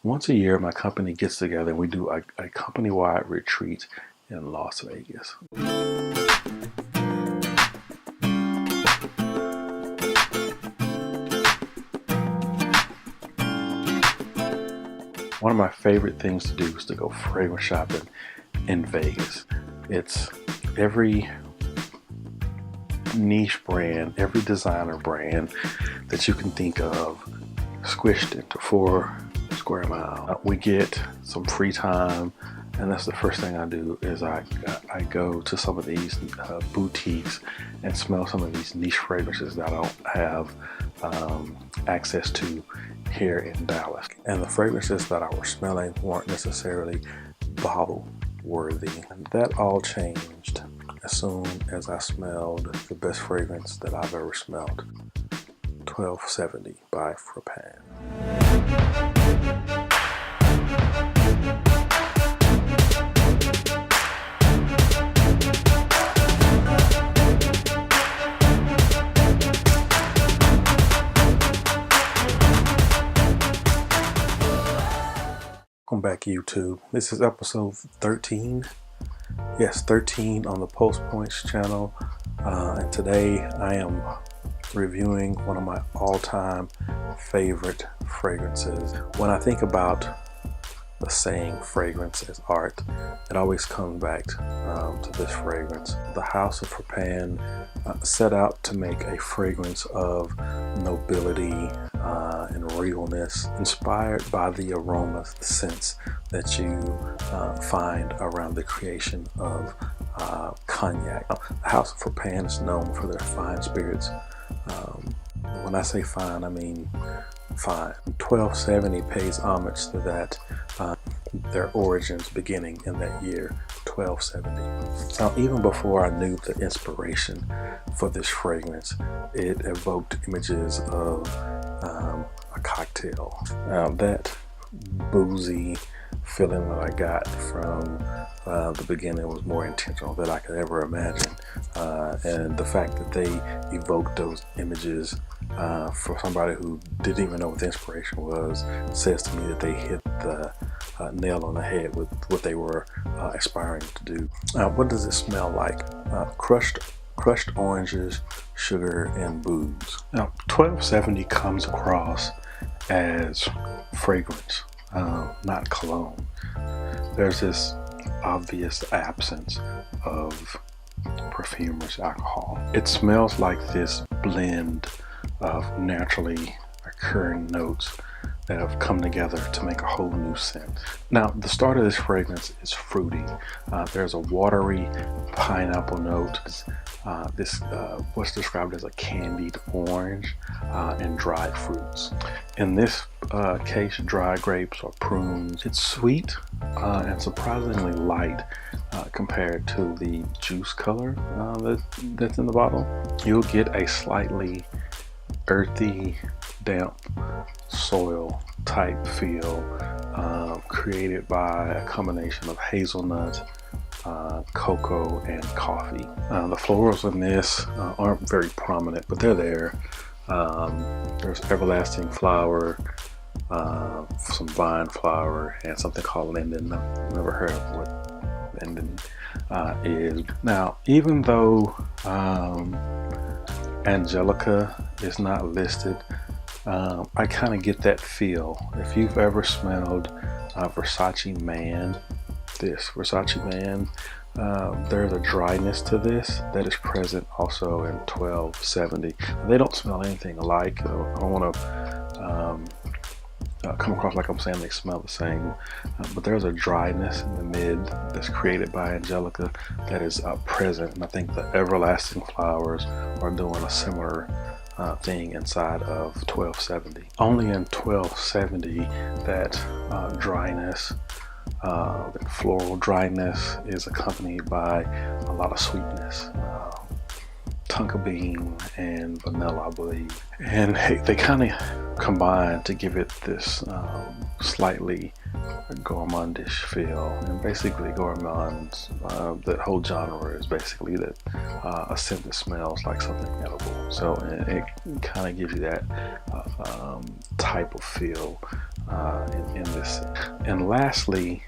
Once a year, my company gets together and we do a company-wide retreat in Las Vegas. One of my favorite things to do is to go fragrance shopping in Vegas. It's every niche brand, every designer brand that you can think of squished into 4 square miles. We get some free time, and that's the first thing I do is I go to some of these boutiques and smell some of these niche fragrances that I don't have access to here in Dallas. And the fragrances that I was smelling weren't necessarily bottle worthy. And that all changed as soon as I smelled the best fragrance that I've ever smelled, 1270 by Frapin. Welcome back, YouTube. This is episode 13. Yes, 13 on the Post Points channel. And today I am reviewing one of my all-time favorite fragrances. When I think about the saying fragrance is art, it always comes back to this fragrance. The House of Frapin set out to make a fragrance of nobility and realness, inspired by the aromas, the scents that you find around the creation of cognac. The House of Frapin is known for their fine spirits. When I say fine, I mean fine. 1270 pays homage to that, their origins beginning in that year, 1270. Now, even before I knew the inspiration for this fragrance, it evoked images of a cocktail. That boozy feeling that I got from the beginning was more intentional than I could ever imagine. And the fact that they evoked those images for somebody who didn't even know what the inspiration was says to me that they hit the nail on the head with what they were aspiring to do. What does it smell like? Crushed oranges, sugar, and booze. Now, 1270 comes across as fragrance, not cologne. There's this obvious absence of perfumer's alcohol. It smells like this blend of naturally occurring notes that have come together to make a whole new scent. Now, the start of this fragrance is fruity. There's a watery pineapple note. What's described as a candied orange and dried fruits. In this case, dry grapes or prunes. It's sweet and surprisingly light compared to the juice color that's in the bottle. You'll get a slightly earthy, damp soil type feel created by a combination of hazelnut, cocoa, and coffee. The florals in this aren't very prominent, but they're there. There's everlasting flower, some vine flower, and something called linden. I've never heard of what linden is. Now, even though Angelica is not listed, I kind of get that feel. If you've ever smelled Versace Man, there's a dryness to this that is present also in 1270. They don't smell anything alike. I don't want to come across like I'm saying they smell the same, but there's a dryness in the mid that's created by Angelica that is present, and I think the everlasting flowers are doing a similar thing inside of 1270. Only in 1270 that dryness, the floral dryness, is accompanied by a lot of sweetness. Tonka bean and vanilla, I believe, and they kind of combine to give it this slightly gourmandish feel. And basically gourmands, that whole genre is basically that a scent that smells like something edible. So it kind of gives you that type of feel in this. And lastly,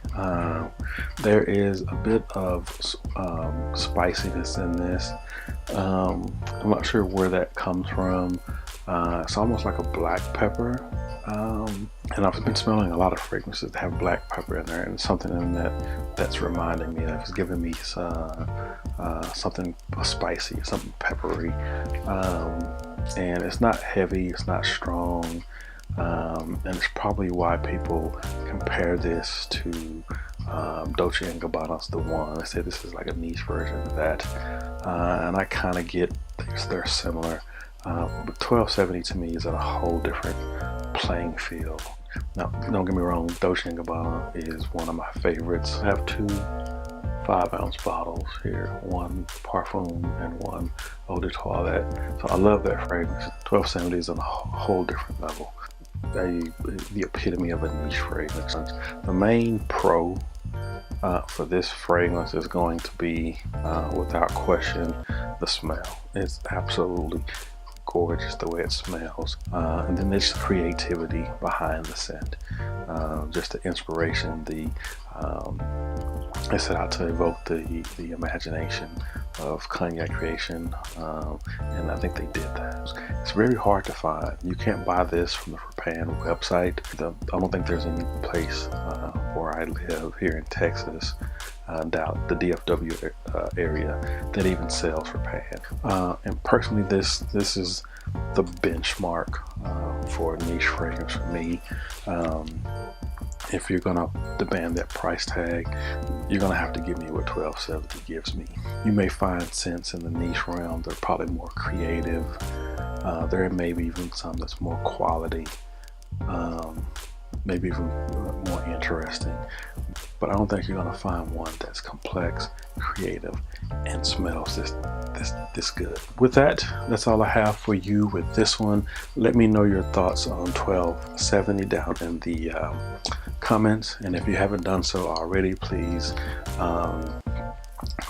there is a bit of spiciness in this. I'm not sure where that comes from. It's almost like a black pepper, and I've been smelling a lot of fragrances that have black pepper in there, and something in that's reminding me of, it's giving me something spicy, something peppery, and it's not heavy, it's not strong, and it's probably why people compare this to Dolce & Gabbana's The One. They say this is like a niche version of that, and I kind of get they're similar. But 1270 to me is at a whole different playing field. Now, don't get me wrong, Dolce & Gabbana is one of my favorites. I have two 5-ounce bottles here, one Parfum and one Eau de Toilette. So I love that fragrance. 1270 is on a whole different level. The epitome of a niche fragrance. The main pro for this fragrance is going to be, without question, the smell. It's absolutely gorgeous the way it smells, and then there's creativity behind the scent, just the inspiration, I set out to evoke the imagination of cognac creation, and I think they did that. It's very hard to find. You can't buy this from the Frapin website. I don't think there's any place where I live here in Texas, doubt the DFW area, that even sells Frapin. And personally, this is the benchmark for a niche fragrance for me. If you're gonna demand that price tag, you're gonna have to give me what 1270 gives me. You may find scents in the niche realm that are probably more creative. There may be even some that's more quality, maybe even more interesting. But I don't think you're gonna find one that's complex, creative, and smells this good. With that, that's all I have for you with this one. Let me know your thoughts on 1270 down in the comments, and if you haven't done so already, please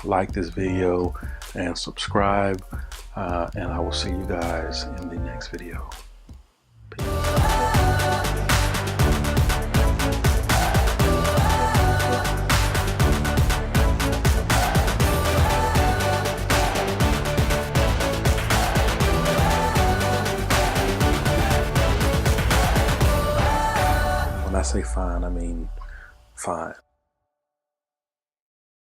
like this video and subscribe, and I will see you guys in the next video. Peace. When I say fine, I mean fine.